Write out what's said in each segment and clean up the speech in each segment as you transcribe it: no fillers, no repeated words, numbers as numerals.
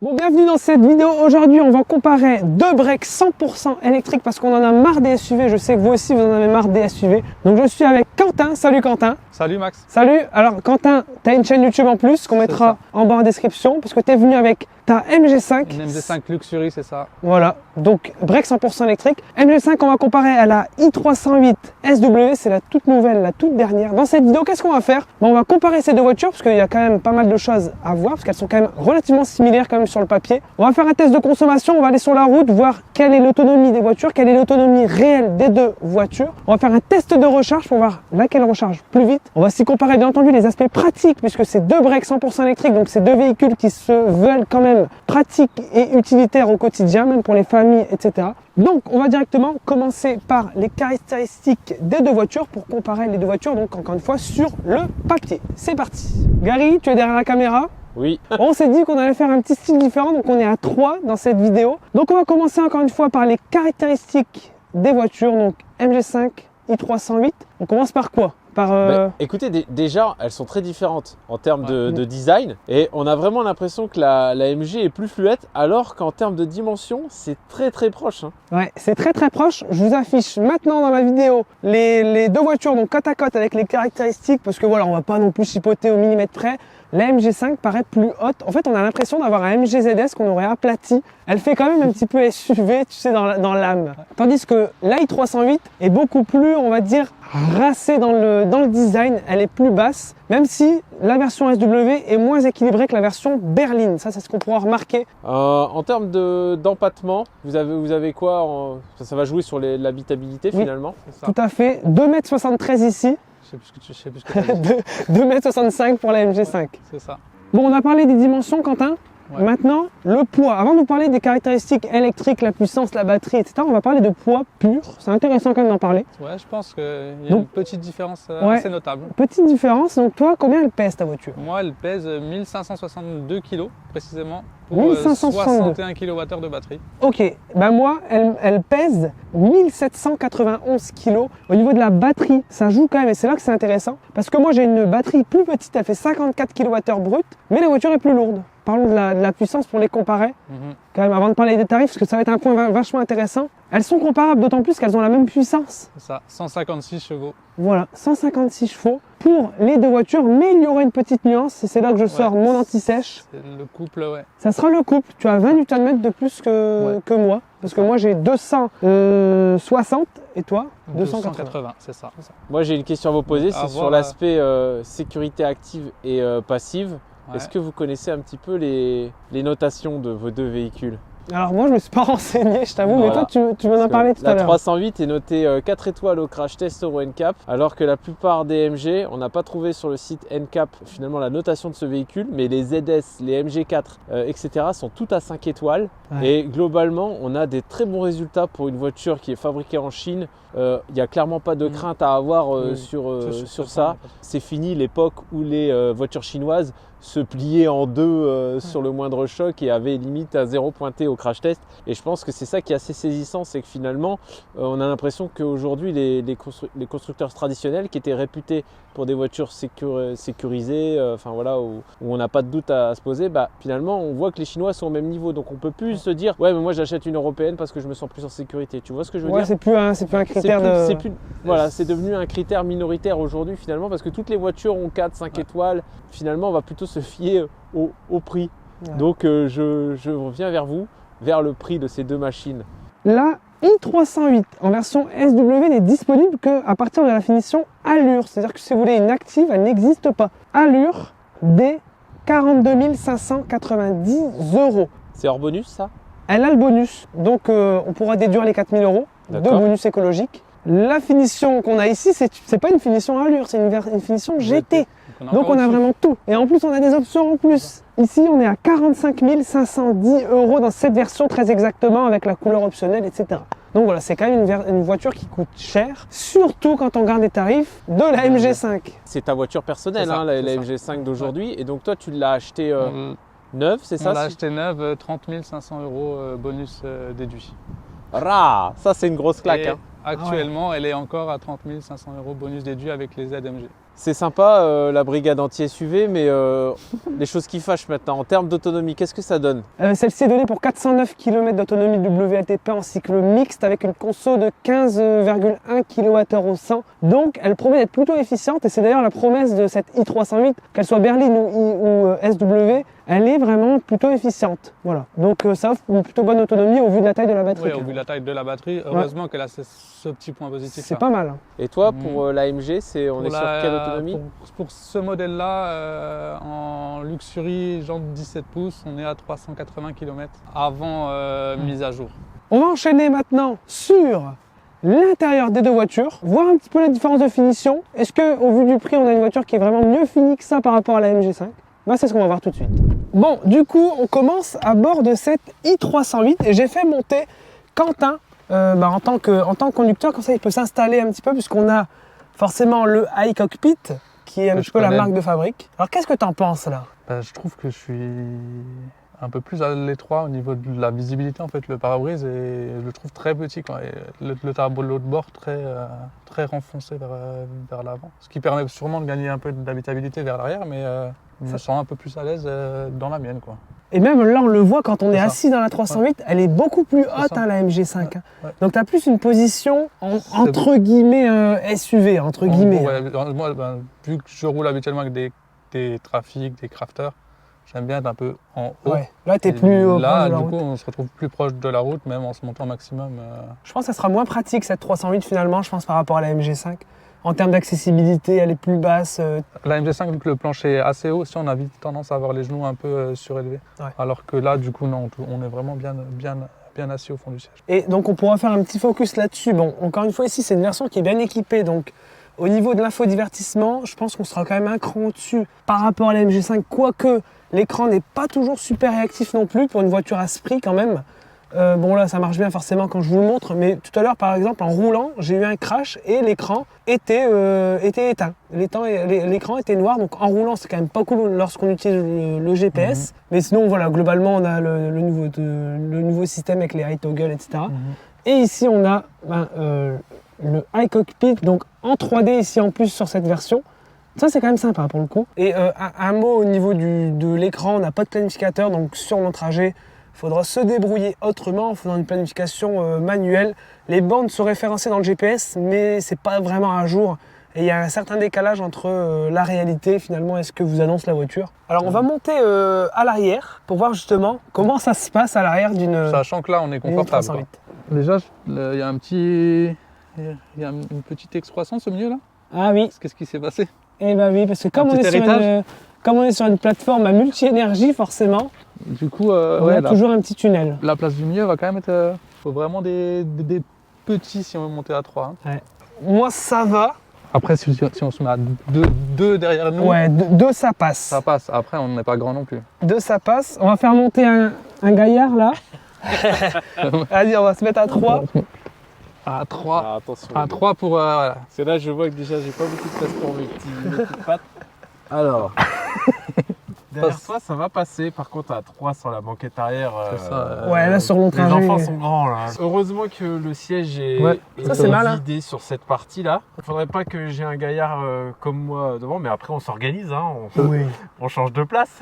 Bon, bienvenue dans cette vidéo. Aujourd'hui, on va comparer deux breaks 100% électriques parce qu'on en a marre des SUV. Je sais que vous aussi, vous en avez marre des SUV. Donc, je suis avec Quentin. Salut Quentin. Salut Max. Salut. Alors Quentin, tu as une chaîne YouTube en plus qu'on mettra en bas en description parce que tu es venu avec ta MG5. Une MG5 Luxury, c'est ça. Voilà. Donc, break 100% électrique. MG5, on va comparer à la i308 SW. C'est la toute nouvelle, la toute dernière. Dans cette vidéo, qu'est-ce qu'on va faire? Bon, on va comparer ces deux voitures parce qu'il y a quand même pas mal de choses à voir parce qu'elles sont quand même relativement similaires quand même sur le papier. On va faire un test de consommation. On va aller sur la route, voir quelle est l'autonomie des voitures, quelle est l'autonomie réelle des deux voitures. On va faire un test de recharge pour voir laquelle recharge plus vite. On va s'y comparer bien entendu les aspects pratiques puisque c'est deux breaks 100% électriques. Donc, c'est deux véhicules qui se veulent quand même pratiques et utilitaires au quotidien, même pour les familles, etc. Donc, on va directement commencer par les caractéristiques des deux voitures pour comparer les deux voitures, donc encore une fois sur le papier. C'est parti. Gary, tu es derrière la caméra? Oui. On s'est dit qu'on allait faire un petit style différent, donc on est à 3 dans cette vidéo. Donc, on va commencer encore une fois par les caractéristiques des voitures, donc MG5, i308. On commence par quoi? Écoutez, déjà, elles sont très différentes en termes de design et on a vraiment l'impression que la MG est plus fluette alors qu'en termes de dimension, c'est très proche. Hein. Ouais, c'est très proche. Je vous affiche maintenant dans la vidéo les deux voitures donc côte à côte avec les caractéristiques parce que voilà, on va pas non plus chipoter au millimètre près. La MG5 paraît plus haute. En fait, on a l'impression d'avoir un MG ZS qu'on aurait aplati. Elle fait quand même un petit peu SUV, tu sais, dans l'âme. Tandis que la i308 est beaucoup plus, on va dire, racée dans le design. Elle est plus basse, même si la version SW est moins équilibrée que la version berline. Ça, c'est ce qu'on pourra remarquer. En termes d'empattement, vous avez quoi ça va jouer sur l'habitabilité finalement. Tout à fait. 2,73 m ici. Je sais plus ce que tu as dit. 2,65 m pour la MG5. Ouais, c'est ça. Bon, on a parlé des dimensions, Quentin. Ouais. Maintenant, le poids. Avant de nous parler des caractéristiques électriques, la puissance, la batterie, etc., on va parler de poids pur. C'est intéressant quand même d'en parler. Ouais, je pense qu'il y a une petite différence assez notable. Petite différence. Donc toi, combien elle pèse ta voiture? Moi, elle pèse 1562 kg précisément pour 61 kWh de batterie. Ok, ben moi, elle pèse 1791 kg. Au niveau de la batterie, ça joue quand même et c'est là que c'est intéressant. Parce que moi, j'ai une batterie plus petite, elle fait 54 kWh brut, mais la voiture est plus lourde. Parlons de la puissance pour les comparer, quand même, avant de parler des tarifs, parce que ça va être un point vachement intéressant. Elles sont comparables, d'autant plus qu'elles ont la même puissance. C'est ça, 156 chevaux. Voilà, 156 chevaux pour les deux voitures, mais il y aura une petette nuance, et c'est là que je sors mon anti-sèche. C'est le couple, ouais. Ça sera le couple. Tu as 20 Nm de plus que moi, parce que moi j'ai 260 et toi 280. C'est ça. Moi, j'ai une question à vous poser, c'est sur l'aspect sécurité active et passive. Ouais. Est-ce que vous connaissez un petit peu les notations de vos deux véhicules? Alors moi je me suis pas renseigné, je t'avoue, mais toi tu m'en as parlé tout à l'heure. La 308 est notée 4 étoiles au crash test Euro NCAP, alors que la plupart des MG, on n'a pas trouvé sur le site NCAP finalement la notation de ce véhicule, mais les ZS, les MG4, etc. sont toutes à 5 étoiles. Ouais. Et globalement, on a des très bons résultats pour une voiture qui est fabriquée en Chine. Il n'y a clairement pas de crainte à avoir sur ça. C'est fini l'époque où les voitures chinoises se pliaient en deux sur le moindre choc et avaient limite à 0 pointé au crash test. Et je pense que c'est ça qui est assez saisissant, c'est que finalement, on a l'impression qu'aujourd'hui, les constructeurs traditionnels qui étaient réputés pour des voitures sécurisées, enfin voilà, où on n'a pas de doute à se poser, bah, finalement, on voit que les Chinois sont au même niveau. Donc on peut plus se dire, ouais, mais moi j'achète une européenne parce que je me sens plus en sécurité. Tu vois ce que je veux dire? C'est plus un critère Voilà, c'est devenu un critère minoritaire aujourd'hui finalement parce que toutes les voitures ont 4-5 étoiles. Finalement, on va plutôt se fier au prix. Ouais. Donc je reviens vers vous, vers le prix de ces deux machines. La i308 en version SW n'est disponible qu'à partir de la finition Allure. C'est-à-dire que si vous voulez une active, elle n'existe pas. Allure des 42 590 €. C'est hors bonus ça? Elle a le bonus, donc on pourra déduire les 4000 € de bonus écologique. La finition qu'on a ici, c'est pas une finition Allure, c'est une finition GT. Donc on a vraiment tout. Et en plus, on a des options en plus. Ici, on est à 45 510 € dans cette version très exactement avec la couleur optionnelle, etc. Donc voilà, c'est quand même une voiture qui coûte cher, surtout quand on regarde les tarifs de la MG5. C'est ta voiture personnelle, la MG5 d'aujourd'hui. Ouais. Et donc toi, tu l'as acheté neuve, c'est ça? On l'a acheté neuve, 30 500 € bonus déduit. Ça c'est une grosse claque. Actuellement, elle est encore à 30 500 € bonus déduit avec les ZMG. C'est sympa la brigade anti-SUV, mais les choses qui fâchent maintenant, en termes d'autonomie, qu'est-ce que ça donne? Celle-ci est donnée pour 409 km d'autonomie WLTP en cycle mixte avec une conso de 15,1 kWh au 100. Donc elle promet d'être plutôt efficiente et c'est d'ailleurs la promesse de cette i308, qu'elle soit berline ou SW, elle est vraiment plutôt efficiente. Voilà. Donc ça offre une plutôt bonne autonomie au vu de la taille de la batterie. Oui, au vu de la taille de la batterie, heureusement qu'elle a ce petit point positif. C'est pas mal. Et toi, pour l'AMG, on est sur quelle autonomie? Pour ce modèle-là, en Luxury, jante 17 pouces, on est à 380 km avant mise à jour. On va enchaîner maintenant sur l'intérieur des deux voitures, voir un petit peu la différence de finition. Est-ce que, au vu du prix, on a une voiture qui est vraiment mieux finie que ça par rapport à la MG5? Ben, c'est ce qu'on va voir tout de suite. Bon, du coup, on commence à bord de cette i308 et j'ai fait monter Quentin en tant que conducteur, comme ça il peut s'installer un petit peu puisqu'on a forcément le iCockpit qui est un petit peu la marque de fabrique. Alors qu'est-ce que tu en penses là? Je trouve que je suis un peu plus à l'étroit au niveau de la visibilité en fait. Le pare-brise et je le trouve très petit quoi. Et le tableau de bord très renfoncé vers l'avant, ce qui permet sûrement de gagner un peu d'habitabilité vers l'arrière, mais je me sens un peu plus à l'aise dans la mienne quoi. Et même là on le voit quand on est assis dans la 308, elle est beaucoup plus haute la MG5. Ouais. Donc tu as plus une position entre guillemets SUV entre guillemets. Moi vu que je roule habituellement avec des trafics, des crafters, j'aime bien être un peu en haut. Ouais. Là, tu es plus haut. Là, du coup, on se retrouve plus proche de la route, même en se montant au maximum. Je pense que ça sera moins pratique cette 308 finalement, je pense, par rapport à la MG5. En termes d'accessibilité, elle est plus basse. La MG5, vu que le plancher est assez haut, aussi, on a vite tendance à avoir les genoux un peu surélevés. Ouais. Alors que là, du coup, non, on est vraiment bien assis au fond du siège. Et donc, on pourra faire un petit focus là-dessus. Bon, encore une fois, ici, c'est une version qui est bien équipée. Donc, au niveau de l'infodivertissement, je pense qu'on sera quand même un cran au-dessus par rapport à la MG5, quoique l'écran n'est pas toujours super réactif non plus pour une voiture à ce prix quand même. Bon là ça marche bien forcément quand je vous le montre, mais tout à l'heure par exemple en roulant j'ai eu un crash et l'écran était éteint. L'écran était noir, donc en roulant c'est quand même pas cool lorsqu'on utilise le GPS. Mais sinon voilà, globalement on a le nouveau système avec les high toggle etc. Et ici on a le iCockpit, donc en 3D ici en plus sur cette version. Ça c'est quand même sympa pour le coup. Et un mot au niveau de l'écran, on n'a pas de planificateur, donc sur mon trajet, il faudra se débrouiller autrement en faisant une planification manuelle. Les bandes sont référencées dans le GPS, mais c'est pas vraiment à jour. Et il y a un certain décalage entre la réalité finalement et ce que vous annonce la voiture. Alors on va monter à l'arrière pour voir justement comment ça se passe à l'arrière d'une. Sachant que là on est confortable. Déjà il y a une petite excroissance au milieu là. Ah oui. Qu'est-ce qui s'est passé? Eh ben oui, parce que comme on est sur une plateforme à multi-énergie forcément, du coup, on a toujours un petit tunnel. La place du milieu va quand même être... faut vraiment des petits si on veut monter à 3. Hein. Ouais. Moi ça va. Après si on se met à deux derrière nous... Ouais, deux ça passe. Ça passe, après on n'est pas grand non plus. Deux ça passe. On va faire monter un gaillard là. Allez, on va se mettre à 3. À 3. Ah, attention. À 3 pour... voilà. Parce que là je vois que déjà j'ai pas beaucoup de place pour mes petites pattes. Alors... Derrière toi, ça va passer. Par contre, à 3 sur la banquette arrière. Ouais, là sur mon trajet. Les enfants sont grands là. Heureusement que le siège est vidé sur cette partie-là. Il faudrait pas que j'ai un gaillard comme moi devant, mais après on s'organise. Hein. On change de place.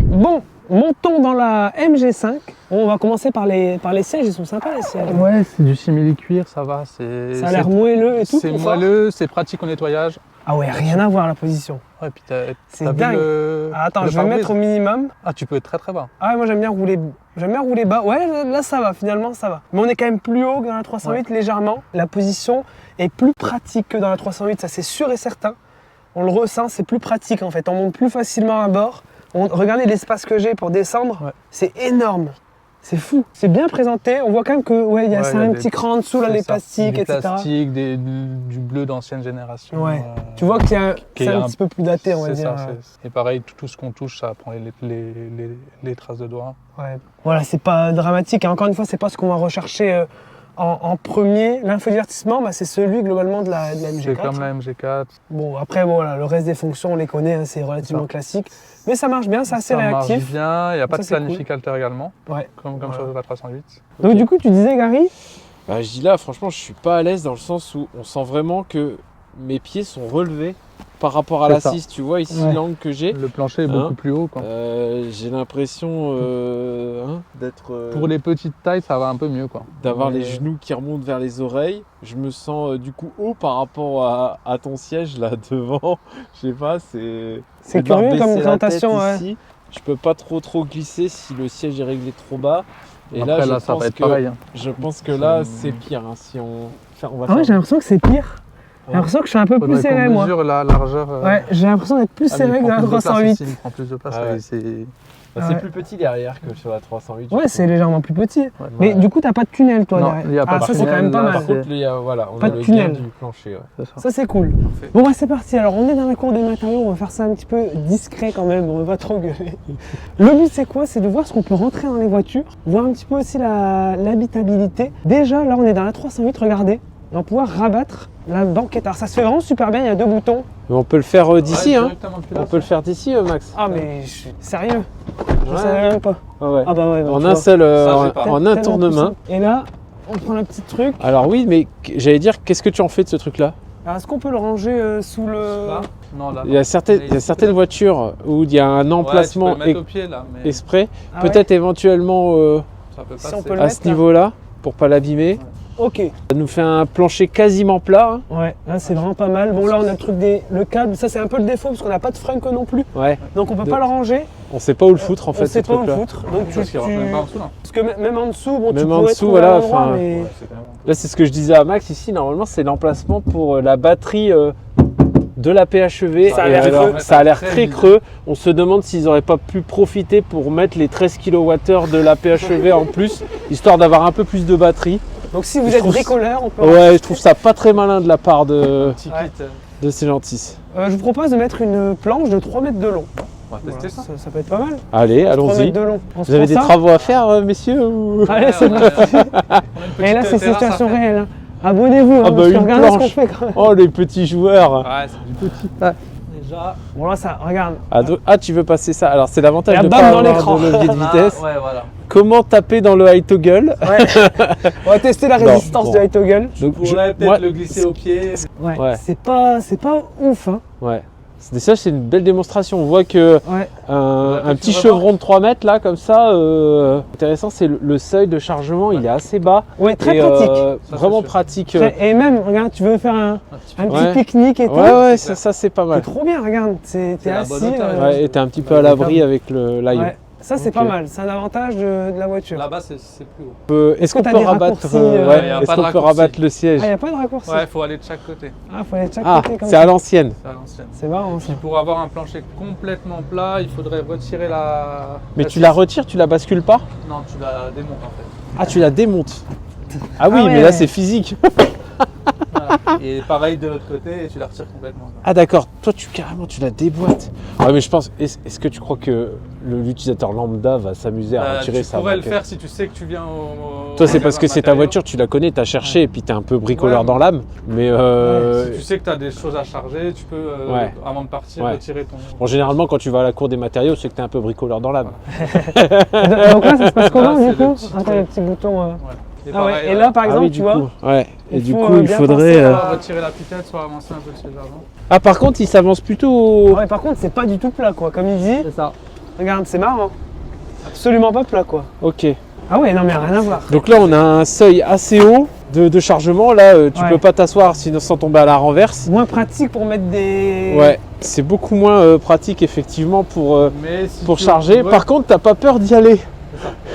Bon, montons dans la MG5. On va commencer par les sièges. Ils sont sympas les sièges. Ouais, c'est du simili-cuir, ça va. Ça a l'air moelleux et tout. C'est moelleux, c'est pratique au nettoyage. Ah ouais, rien à voir la position. Ouais, puis c'est dingue. Attends, je vais mettre au minimum. Ah, tu peux être très très bas. Ah ouais, moi j'aime bien rouler bas. Ouais, là ça va, finalement ça va. Mais on est quand même plus haut que dans la 308 légèrement. La position est plus pratique que dans la 308, ça c'est sûr et certain. On le ressent, c'est plus pratique en fait. On monte plus facilement à bord. Regardez l'espace que j'ai pour descendre, c'est énorme. C'est fou, c'est bien présenté, on voit quand même que il y a un petit cran en dessous, là, les plastiques, etc. Des plastiques, du bleu d'ancienne génération. Ouais. Tu vois que c'est un petit peu plus daté, on va dire. Et pareil, tout ce qu'on touche, ça prend les traces de doigts. Ouais. Voilà, c'est pas dramatique. Et encore une fois, c'est pas ce qu'on va rechercher en premier. L'infodivertissement, c'est celui globalement de la MG4. C'est comme la MG4. Bon, après, le reste des fonctions, on les connaît, hein, c'est relativement classique. Mais ça marche bien, c'est assez réactif. Ça marche bien, il n'y a pas de planificateur également, comme sur la 308. Donc du coup, tu disais, Gary je dis là, franchement, je suis pas à l'aise dans le sens où on sent vraiment que mes pieds sont relevés par rapport à C'est ça. l'assise. Tu vois ici Ouais. l'angle que j'ai. Le plancher est beaucoup plus haut. Quoi. J'ai l'impression d'être Pour les petites tailles, ça va un peu mieux. Quoi. d'avoir Mais- les genoux qui remontent vers les oreilles. Je me sens du coup haut par rapport à ton siège là devant. Je sais pas, C'est de devoir curieux comme baisser la tête présentation, ouais. ici. Je peux pas trop glisser si le siège est réglé trop bas. Et Après, là, ça va être pareil. Hein. je pense que là, c'est pire. Hein, si on va Ah ouais, faire- j'ai l'impression que c'est pire. J'ai l'impression que je suis un peu plus Faudrait serré, qu'on moi. mesure la largeur. Ouais, j'ai l'impression d'être plus Ah, mais serré il que prend dans la plus de place 308. ici, il prend plus de place. Ah ouais. C'est- Bah, c'est Ouais. plus petit derrière que sur la 308. je Ouais, trouve. c'est légèrement plus petit. Ouais. Mais du coup, t'as pas de tunnel, toi, Non, derrière. il y a pas Ah, de ça, c'est tunnel, quand même pas là, mal. Par contre, voilà, on Pas a de le tunnel. gain du plancher. Ouais. c'est ça. Ça, c'est cool. Parfait. Bon, bah, c'est parti. Alors, on est dans la cour des matériaux. On va faire ça un petit peu discret quand même. On va pas trop gueuler. Le but, c'est quoi? C'est de voir ce qu'on peut rentrer dans les voitures. Voir un petit peu aussi l'habitabilité. Déjà, là, on est dans la 308. Regardez. On va pouvoir rabattre la banquette. Alors, ça se fait vraiment super bien. Il y a 2 boutons. Mais on peut le faire d'ici, Ouais, hein. directement depuis là, On peut le faire d'ici, Max. Ah, mais je suis sérieux. Je Ouais. savais même pas. Ouais. Ah, bah ouais. bah, En tu un vois. seul, Ça, j'ai pas. en un Tellement tournement. puissant. Et là, on prend le petit truc. Alors oui, mais j'allais dire, qu'est-ce que tu en fais de ce truc-là? Alors, est-ce qu'on peut le ranger sous le. Là Non, là. Il y a certaines voitures où il y a un emplacement Ouais, tu peux le mettre au pied là, mais exprès. Ah ouais. Peut-être éventuellement ça peut Si passer. on peut le à mettre, ce là. niveau-là, pour pas l'abîmer. Ok. Ça nous fait un plancher quasiment plat. Hein. Ouais, là c'est vraiment pas mal. Bon là on a le truc le câble, ça c'est un peu le défaut parce qu'on n'a pas de Franco non plus. Ouais. Donc on peut De- pas le ranger. On sait pas où le foutre en On fait, sait ce pas où le truc-là. foutre. Donc Parce qu'il rentre même pas en dessous, non. Parce que même en dessous, bon Même tu en pourrais dessous, trouver voilà, un endroit, enfin, mais... Là, c'est ce que je disais à Max ici. Normalement, c'est l'emplacement pour la batterie de la PHEV. Ça a Et l'air alors, creux. ça a l'air Très très vide. creux. On se demande s'ils n'auraient pas pu profiter pour mettre les 13 kWh de la PHEV en plus, histoire d'avoir un peu plus de batterie. Donc si vous Je êtes trouve- bricoleur, on peut... Ouais, je trouve ça pas très malin de la part de Petit Ouais. kit. ces gentils. Je vous propose de mettre une planche de 3 mètres de long. On va tester Voilà, ça. ça peut être pas mal. Allez, 3 allons-y. mètres de long. On se Vous avez prend des ça. travaux à faire, messieurs ou... Allez, c'est Ouais, parti. on a une Et là petite c'est terrasse à situation faire. réelle. hein. Abonnez-vous, hein, Ah bah, parce que une regardez ce qu'on planche. fait quand même. Oh, les petits joueurs. Ouais, c'est du petit. Déjà. Bon là ça, regarde. Ah, tu veux passer ça? Alors, c'est l'avantage La de dame pas dans avoir l'écran. de levier de vitesse. Ouais, voilà. Comment taper dans le high toggle? Ouais. On va tester la Non, résistance bon. du high toggle. Donc, On pourrait peut-être moi- le glisser au pied. Ouais. Ouais. C'est pas ouf, hein. Ouais. Déjà, c'est une belle démonstration. On voit que Ouais. un petit remorque. chevron de 3 mètres là, comme ça, intéressant, c'est le seuil de chargement, il est assez bas. Ouais, très Et, pratique. c'est vraiment sûr. pratique. Et même, regarde, tu veux faire un Un petit Ouais. petit pique-nique et tout. Ouais, ouais, c'est ça c'est pas C'est mal. trop bien, regarde. T'es la assis. bonne hauteur, Ouais, et t'es un petit peu à l'abri avec l'aïe. Ouais. Ça, c'est Ok. pas mal. C'est un avantage de la voiture. Là-bas, c'est plus haut. Est-ce qu'on que t'as peut des rabattre, raccourcis, ouais, il y a est-ce pas qu'on de peut raccourci. rabattre le siège? Ah, il a pas de raccourci. Ouais, faut aller de chaque côté. Ah, faut aller de chaque Ah, côté comme c'est ça. à l'ancienne. C'est à l'ancienne. C'est marrant, ça. Puis pour avoir un plancher complètement plat, il faudrait retirer la. Mais tu la retires, tu la bascules pas? Non, tu la démontes en fait. Ah, tu la démontes. Ah oui, Ah ouais. mais là c'est physique. Voilà. Et pareil de l'autre côté, et tu la retires complètement. Ah d'accord, toi carrément tu la déboîtes. Ouais, mais je pense, est-ce que tu crois que l'utilisateur lambda va s'amuser à retirer tu sa pourrais le banquette? faire si tu sais que tu viens au. Toi c'est parce magasin que de c'est ta matériaux. voiture, tu la connais, t'as cherché et puis t'es un peu bricoleur Ouais. dans l'âme. Mais Si tu sais que tu as des choses à charger, tu peux, Ouais. avant de partir, Ouais. retirer ton. bon, généralement quand tu vas à la cour des matériaux, c'est que t'es un peu bricoleur dans l'âme. Donc là, ça se passe comment, Là, du c'est le coup petit Attends, truc. les petits boutons. Et Ah ouais, pareil, et là, par exemple, ah oui, tu du vois. coup. Ouais. Et il du faut, coup, il bien faudrait. penser à- soit retirer la piquette, soit avancer un peu le siège avant. Ah par contre, il s'avance plutôt. Ouais, par contre, c'est pas du tout plat, quoi. Comme il dit, C'est ça. regarde, c'est marrant. Absolument pas plat, quoi. Ok. Ah ouais, non, mais rien à voir. Donc là, on a un seuil assez haut de chargement. Là, tu Ouais. peux pas t'asseoir sinon sans tomber à la renverse. Moins pratique pour mettre des. Ouais, c'est beaucoup moins pratique effectivement Mais si pour tu- charger. ouais, Par contre, t'as pas peur d'y aller.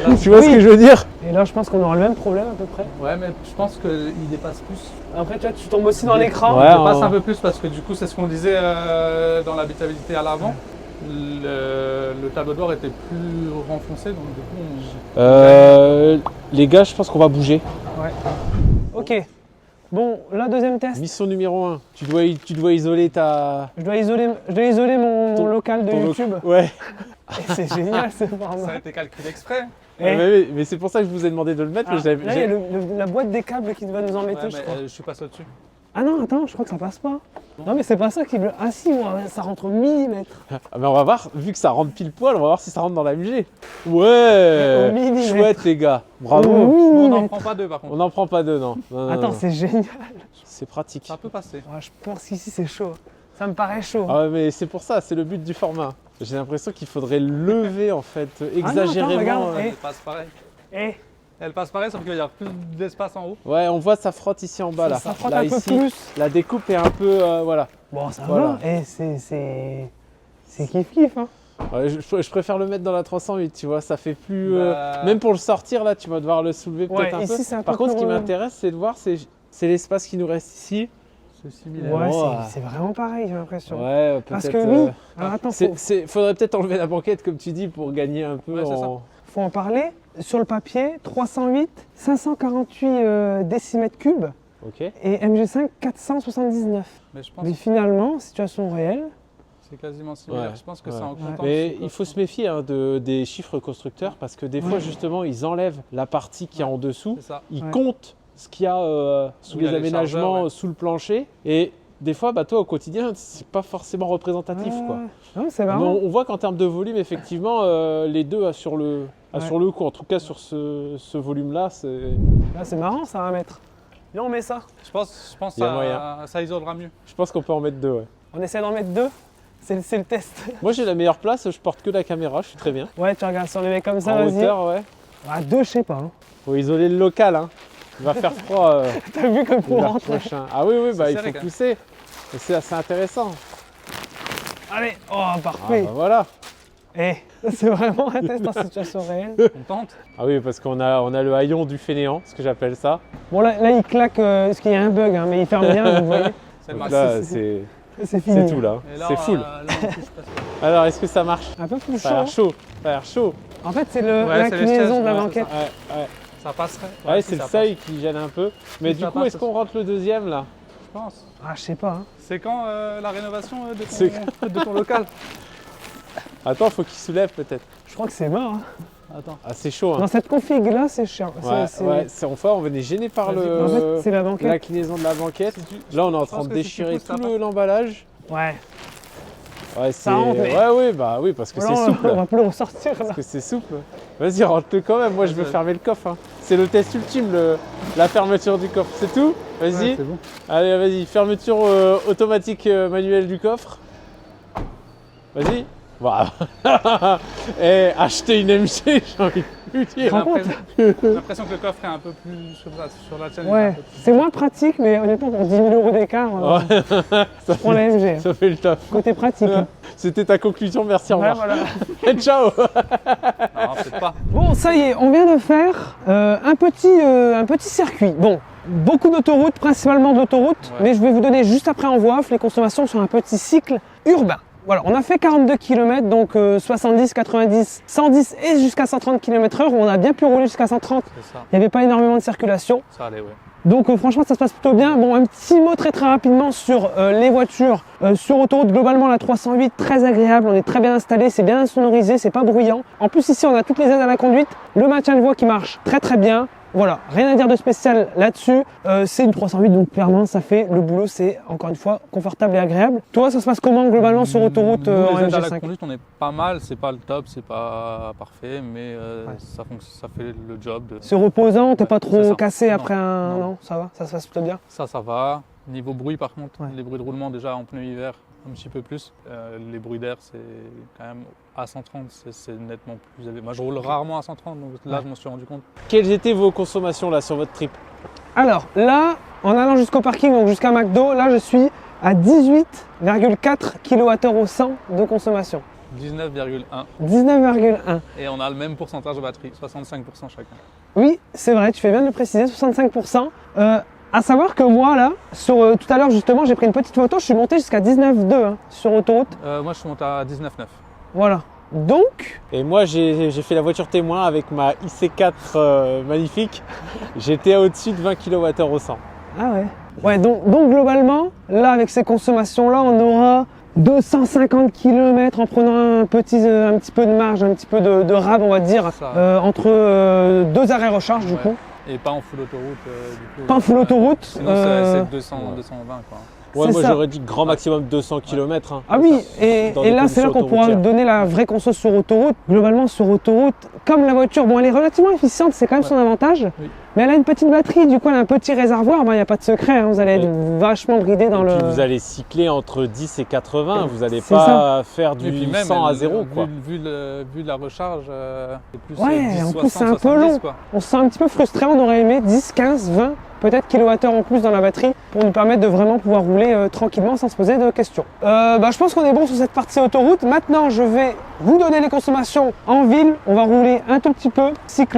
là, Tu vois Oui. ce que je veux dire? Et là, je pense qu'on aura le même problème à peu près. Ouais, mais je pense qu'il dépasse plus. Après, tu vois, tu tombes aussi dans l'écran. Ouais. Il dépasse en- un peu plus parce que du coup, c'est ce qu'on disait dans l'habitabilité à l'avant. Le tableau de bord était plus renfoncé, donc du coup, Les gars, je pense qu'on va bouger. Ok. Bon, là, deuxième test. Mission numéro 1. Tu dois isoler ta. Je dois isoler mon Ton- local de ton YouTube. Ouais. Et c'est génial ce ça a format. été calculé exprès. Et- Mais c'est pour ça que je vous ai demandé de le mettre. Ah, mais j'avais- là, il y a la boîte des câbles qui va nous embêter, Ouais, je mais crois. je suis passé au-dessus. Ah non, attends, je crois que ça passe pas. Non, mais c'est pas ça qui bloque. Ah si, ouais, ça rentre au millimètre. Ah, mais on va voir, vu que ça rentre pile poil, on va voir si ça rentre dans la MG. Ouais, Au millimètre. chouette les gars, Au bravo. On n'en millimètre. prend pas deux par On contre. n'en prend pas deux, non. Non, non, Attends, non. c'est génial. C'est pratique. Ça peut passer. Ouais, je pense qu'ici c'est chaud. Ça me paraît chaud. Ah ouais, mais c'est pour ça, c'est le but du format. J'ai l'impression qu'il faudrait lever en fait, exagérément. regarde, euh, eh. Elle passe pareil. Eh, Elle passe pareil, sauf qu'il va y avoir plus d'espace en haut. Ouais, on voit ça frotte ici en bas là. ça frotte Là, un peu ici, plus. la découpe est un peu, voilà. Bon, ça Voilà. va. Eh, c'est kiff-kiff. Hein. Ouais, je préfère le mettre dans la 308, tu vois, ça fait plus. Bah, Même pour le sortir là, tu vas devoir le soulever Ouais, peut-être un ici, peu. c'est un peu Par contre, ce qui plus- m'intéresse, c'est de voir, c'est l'espace qui nous reste ici. C'est similaire. Ouais, Oh. c'est vraiment pareil, j'ai l'impression. Ouais, peut-être. Parce que oui, alors attends, Faudrait peut-être enlever la banquette, comme tu dis, pour gagner un peu Ouais, c'est en. faut en parler. Sur le papier, 308, 548 décimètres cubes Ok. et MG5, 479. Mais je pense Mais que finalement, situation réelle, c'est quasiment similaire. Ouais, Je pense que ouais. c'est en comptant. Mais le il faut coffre. se méfier hein, des chiffres constructeurs parce que des fois, Ouais. justement, ils enlèvent la partie qui est en dessous. C'est ça. Ils Ouais. comptent ce qu'il y a sous Où il y les a les aménagements, chargeurs, ouais. sous le plancher. Et des fois, bah, toi, au quotidien, c'est pas forcément représentatif. Quoi. Non, c'est Mais marrant. on voit qu'en termes de volume, effectivement, les deux sur le coup. En tout cas, sur ce volume-là, c'est. Là, c'est marrant, ça va mettre. Viens, on met ça. Je pense Il y a que moyen. ça isolera mieux. Je pense qu'on peut en mettre deux. Ouais. On essaie d'en mettre deux. C'est le test. Moi, j'ai la meilleure place. Je porte que la caméra. Je suis très bien. Ouais, tu regardes sur le mec comme ça, En vas-y. hauteur, ouais. Ah, deux, je sais pas. Hein. Faut isoler le local. Hein. Il va faire froid. T'as vu comme pour L'hiver rentrer. prochain. Ah oui, bah, il serré, faut quand même. pousser. Et c'est assez intéressant. Allez, oh, Ah parfait. bah voilà. Eh, c'est vraiment un test en situation réelle. On tente. Ah oui, parce qu'on a le haillon du fainéant, ce que j'appelle ça. Bon, là il claque parce qu'il y a un bug, hein, mais il ferme bien, vous voyez. C'est le Donc max. là, c'est- c'est C'est fini. tout là. Et là, C'est full. là, on touche pas ça. Alors, est-ce que ça marche? Un peu plus Ça chaud. a l'air chaud. Ça a l'air chaud. En fait, c'est Ouais, c'est l'inclinaison les de la sièges, ouais, banquette. Ouais, Ça passerait. ouais, si, c'est le ça seuil qui gêne un peu. Mais Si du ça coup, passe, est-ce qu'on rentre le deuxième là? passe, je pense. Ah, je sais pas. Hein. C'est quand la rénovation C'est de ton local? Attends, faut qu'il soulève peut-être. Je crois que c'est mort. Hein. Attends. Ah, c'est chaud. Hein. Dans cette config là, c'est chiant. On est gêné par En fait, c'est la banquette. l'inclinaison de la banquette. Là, on est en train pense de que si tu déchirer pousses, ça tout passe. l'emballage. Ouais. Ouais, c'est. rentre, mais- Oui, parce que Voilà, c'est souple. on va plus le ressortir là. Parce que c'est souple. Vas-y, rentre-le quand même. Moi, je veux Vas-y. fermer le coffre. Hein. C'est le test ultime, la fermeture du coffre. C'est tout? Vas-y. Ouais, c'est bon. Allez, vas-y. Fermeture automatique manuelle du coffre. Vas-y. Voilà. Et acheter une MG, j'ai envie de lui J'ai dire. l'impression que le coffre est un peu plus sur la chaîne. il est un Ouais, peu plus- c'est moins pratique, mais honnêtement, pour 10 000 € d'écart, Ouais, je prends la MG. ça fait le taf. Côté pratique. hein. C'était ta conclusion. Merci, au Ouais, revoir. voilà. Ciao. Non, peut-être pas. Bon, ça y est, on vient de faire un petit circuit. Bon, beaucoup d'autoroutes, principalement d'autoroutes, Ouais. mais je vais vous donner juste après en voix off les consommations sur un petit cycle urbain. Voilà, on a fait 42 km, donc 70, 90, 110 et jusqu'à 130 km/h, où on a bien pu rouler jusqu'à 130. C'est ça. Il n'y avait pas énormément de circulation. Ça allait, ouais. Donc franchement ça se passe plutôt bien. Bon, un petit mot très rapidement sur les voitures sur autoroute. Globalement la 308 très agréable, on est très bien installé, c'est bien sonorisé, c'est pas bruyant. En plus ici on a toutes les aides à la conduite, le maintien de voie qui marche très bien. Voilà, rien à dire de spécial là-dessus. C'est une 308 donc clairement ça fait le boulot, c'est encore une fois confortable et agréable. Toi ça se passe comment globalement sur autoroute Nous, en les aides à la MG5? conduite, on est pas mal. C'est pas le top, c'est pas parfait, mais Ouais. ça fait le job. C'est reposant, t'es pas C'est trop ça. cassé Non, après un... non. Non, ça va, ça se passe plutôt bien. Ça va. Niveau bruit, par contre, Ouais. les bruits de roulement déjà en pneu hiver, un petit peu plus. Les bruits d'air, c'est quand même à 130, c'est nettement plus élevé. Moi, je roule rarement à 130, donc là, Ouais. je m'en suis rendu compte. Quelles étaient vos consommations là sur votre trip? Alors là, en allant jusqu'au parking, donc jusqu'à McDo, là je suis à 18,4 kWh au 100 de consommation. 19,1. 19,1. Et on a le même pourcentage de batterie, 65% chacun. Oui, c'est vrai, tu fais bien de le préciser, 65%. À savoir que moi là, sur tout à l'heure justement, j'ai pris une petite photo, je suis monté jusqu'à 19,2 hein, sur autoroute. Moi, je suis monté à 19,9. Voilà. Donc, Et moi, j'ai fait la voiture témoin avec ma IC4 magnifique. J'étais au-dessus de 20 kWh au 100. ah ouais. Ouais, donc globalement, là avec ces consommations-là, on aura 250 km en prenant un petit peu de marge, un petit peu de rab, on va dire, Ça. entre deux arrêts recharge du Ouais. coup. Et pas en full autoroute du coup. Pas en full autoroute. Sinon c'est 200, ouais. 220 quoi. Ouais, C'est moi ça. j'aurais dit grand maximum 200 km. Hein. Ah oui, et Dans et des là c'est là qu'on conditions pourra autoroutières. donner la vraie conso sur autoroute. Globalement sur autoroute, comme la voiture, bon elle est relativement efficiente, c'est quand même son avantage, Oui. mais elle a une petite batterie, du coup elle a un petit réservoir, il n'y a pas de secret, hein, vous allez être vachement bridé dans Et le... puis vous allez cycler entre 10 et 80, vous n'allez C'est pas faire Et puis du même, 100 à 0 quoi. Vu la recharge, c'est plus Ouais, 10, en 60, plus, c'est un peu 70, long. quoi. On se sent un petit peu frustré, on aurait aimé 10, 15, 20, peut-être kilowattheures en plus dans la batterie pour nous permettre de vraiment pouvoir rouler tranquillement sans se poser de questions. Je pense qu'on est bon sur cette partie autoroute. Maintenant, je vais vous donner les consommations en ville. On va rouler un tout petit peu, cycle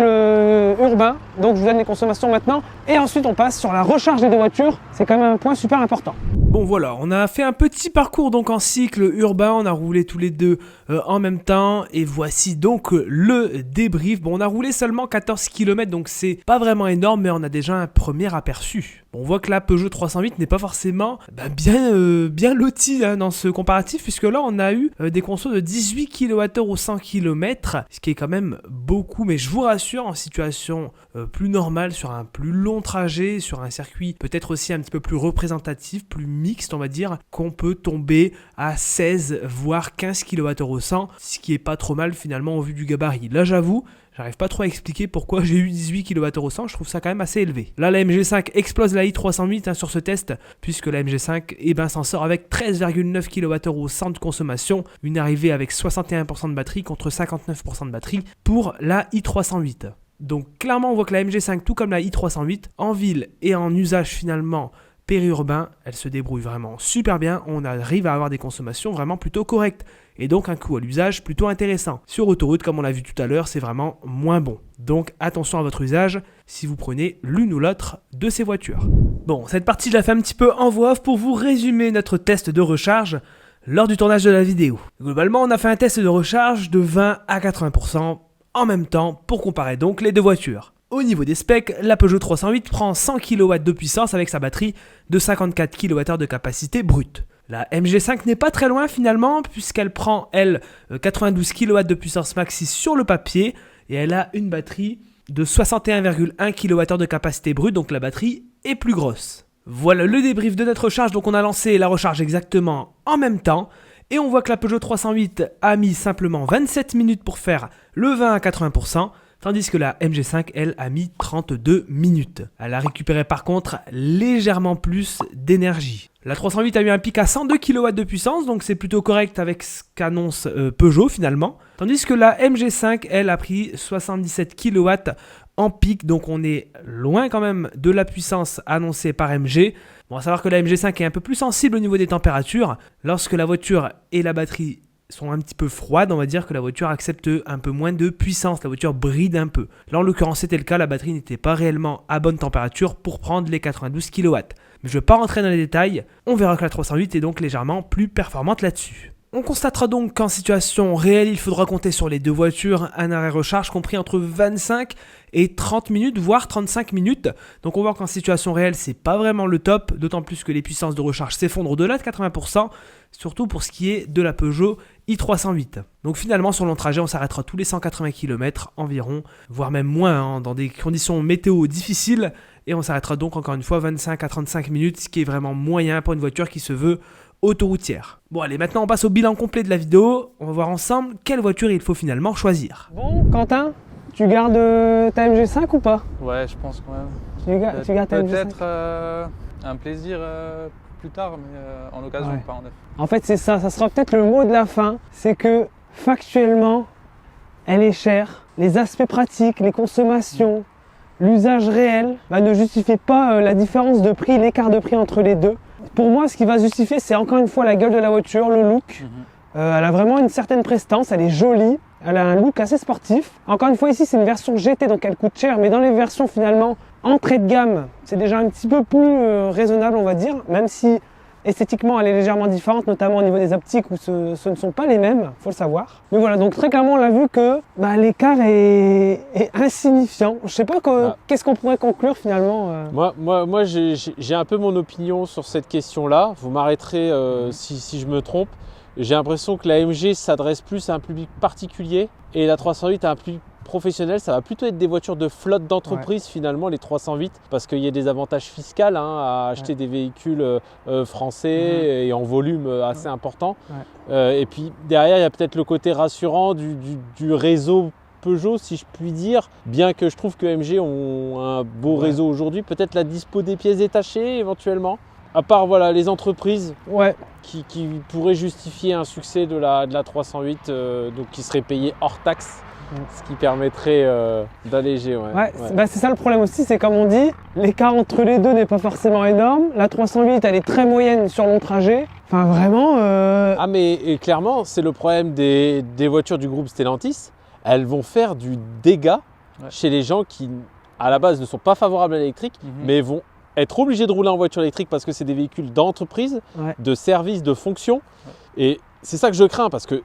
urbain. Donc je vous donne les consommations maintenant. Et ensuite, on passe sur la recharge des deux voitures. C'est quand même un point super important. Bon voilà, on a fait un petit parcours donc en cycle urbain, on a roulé tous les deux en même temps et voici donc le débrief. Bon, on a roulé seulement 14 km donc c'est pas vraiment énorme mais on a déjà un premier aperçu. Bon, on voit que la Peugeot 308 n'est pas forcément bien lotie hein, dans ce comparatif puisque là on a eu des consos de 18 kWh au 100 km, ce qui est quand même beaucoup, mais je vous rassure en situation plus normale, sur un plus long trajet, sur un circuit peut-être aussi un petit peu plus représentatif, plus mixte on va dire, qu'on peut tomber à 16 voire 15 kWh au 100, ce qui est pas trop mal finalement au vu du gabarit. Là j'avoue, j'arrive pas trop à expliquer pourquoi j'ai eu 18 kWh au 100, je trouve ça quand même assez élevé. Là la MG5 explose la i308 hein, sur ce test, puisque la MG5 s'en sort avec 13,9 kWh au 100 de consommation, une arrivée avec 61% de batterie contre 59% de batterie pour la i308. Donc clairement on voit que la MG5 tout comme la i308 en ville et en usage finalement périurbain, elle se débrouille vraiment super bien, on arrive à avoir des consommations vraiment plutôt correctes et donc un coût à l'usage plutôt intéressant. Sur autoroute, comme on l'a vu tout à l'heure, c'est vraiment moins bon. Donc attention à votre usage si vous prenez l'une ou l'autre de ces voitures. Bon, cette partie je la fais un petit peu en voix off pour vous résumer notre test de recharge lors du tournage de la vidéo. Globalement, on a fait un test de recharge de 20 à 80% en même temps pour comparer donc les deux voitures. Au niveau des specs, la Peugeot 308 prend 100 kW de puissance avec sa batterie de 54 kWh de capacité brute. La MG5 n'est pas très loin finalement puisqu'elle prend, elle, 92 kW de puissance maxi sur le papier et elle a une batterie de 61,1 kWh de capacité brute, donc la batterie est plus grosse. Voilà le débrief de notre recharge, donc on a lancé la recharge exactement en même temps et on voit que la Peugeot 308 a mis simplement 27 minutes pour faire le 20 à 80%. Tandis que la MG5, elle, a mis 32 minutes. Elle a récupéré par contre légèrement plus d'énergie. La 308 a eu un pic à 102 kW de puissance, donc c'est plutôt correct avec ce qu'annonce Peugeot finalement. Tandis que la MG5, elle, a pris 77 kW en pic, donc on est loin quand même de la puissance annoncée par MG. Bon, à savoir que la MG5 est un peu plus sensible au niveau des températures. Lorsque la voiture et la batterie sont un petit peu froides, on va dire que la voiture accepte un peu moins de puissance, la voiture bride un peu. Là en l'occurrence c'était le cas, la batterie n'était pas réellement à bonne température pour prendre les 92 kW. Mais je ne vais pas rentrer dans les détails, on verra que la 308 est donc légèrement plus performante là-dessus. On constatera donc qu'en situation réelle, il faudra compter sur les deux voitures un arrêt recharge compris entre 25 et 30 minutes, voire 35 minutes. Donc on voit qu'en situation réelle, c'est pas vraiment le top, d'autant plus que les puissances de recharge s'effondrent au-delà de 80%, surtout pour ce qui est de la Peugeot i308. Donc finalement, sur le long trajet, on s'arrêtera tous les 180 km environ, voire même moins, hein, dans des conditions météo difficiles, et on s'arrêtera donc encore une fois 25 à 35 minutes, ce qui est vraiment moyen pour une voiture qui se veut autoroutière. Bon allez, maintenant on passe au bilan complet de la vidéo. On va voir ensemble quelle voiture il faut finalement choisir. Bon, Quentin, tu gardes ta MG5 ou pas? Ouais, je pense quand même. Tu gardes ta MG5? Peut-être un plaisir plus tard, mais en occasion, Ouais. pas en neuf. En fait, c'est ça sera peut-être le mot de la fin, c'est que factuellement, elle est chère. Les aspects pratiques, les consommations, l'usage réel ne justifie pas la différence de prix, l'écart de prix entre les deux. Pour moi, ce qui va justifier, c'est encore une fois la gueule de la voiture, le look. Elle a vraiment une certaine prestance, elle est jolie, elle a un look assez sportif. Encore une fois, ici, c'est une version GT, donc elle coûte cher, mais dans les versions finalement entrée de gamme, c'est déjà un petit peu plus raisonnable, on va dire, même si esthétiquement, elle est légèrement différente, notamment au niveau des optiques où ce ne sont pas les mêmes, faut le savoir. Mais voilà, donc très clairement, on l'a vu que l'écart est insignifiant. Je sais pas qu'est-ce qu'on pourrait conclure finalement. Moi j'ai un peu mon opinion sur cette question-là. Vous m'arrêterez si je me trompe. J'ai l'impression que la MG s'adresse plus à un public particulier et la 308 à un public professionnels, ça va plutôt être des voitures de flotte d'entreprise finalement, les 308, parce qu'il y a des avantages fiscaux à acheter des véhicules français et en volume assez important. Et puis derrière, il y a peut-être le côté rassurant du réseau Peugeot, si je puis dire, bien que je trouve que MG ont un beau réseau aujourd'hui, peut-être la dispo des pièces détachées éventuellement. À part voilà, les entreprises qui pourraient justifier un succès de la 308, donc qui serait payé hors taxe, ce qui permettrait d'alléger. C'est ça le problème aussi, c'est comme on dit, l'écart entre les deux n'est pas forcément énorme. La 308, elle est très moyenne sur long trajet. Enfin vraiment... Ah mais clairement, c'est le problème des voitures du groupe Stellantis. Elles vont faire du dégât chez les gens qui, à la base, ne sont pas favorables à l'électrique, mais vont être obligés de rouler en voiture électrique parce que c'est des véhicules d'entreprise, de service, de fonction. Et c'est ça que je crains parce que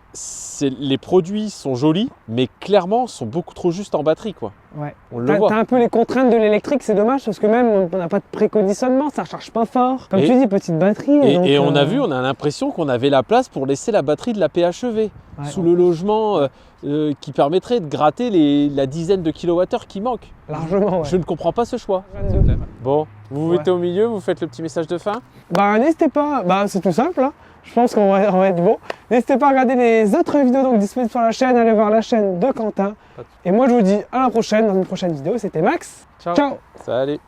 les produits sont jolis, mais clairement sont beaucoup trop justes en batterie, quoi. On le voit. T'as un peu les contraintes de l'électrique, c'est dommage parce que même on n'a pas de préconditionnement, ça ne recharge pas fort. Comme tu dis, petite batterie. Et on a vu, on a l'impression qu'on avait la place pour laisser la batterie de la PHEV sous le logement qui permettrait de gratter la dizaine de kilowattheures qui manquent. Largement, Je ne comprends pas ce choix. Bon, vous vous mettez au milieu, vous faites le petit message de fin. N'hésitez pas, c'est tout simple. Je pense qu'on va être bon. N'hésitez pas à regarder les autres vidéos donc disponibles sur la chaîne, allez voir la chaîne de Quentin. Et moi je vous dis à la prochaine dans une prochaine vidéo. C'était Max. Ciao. Salut.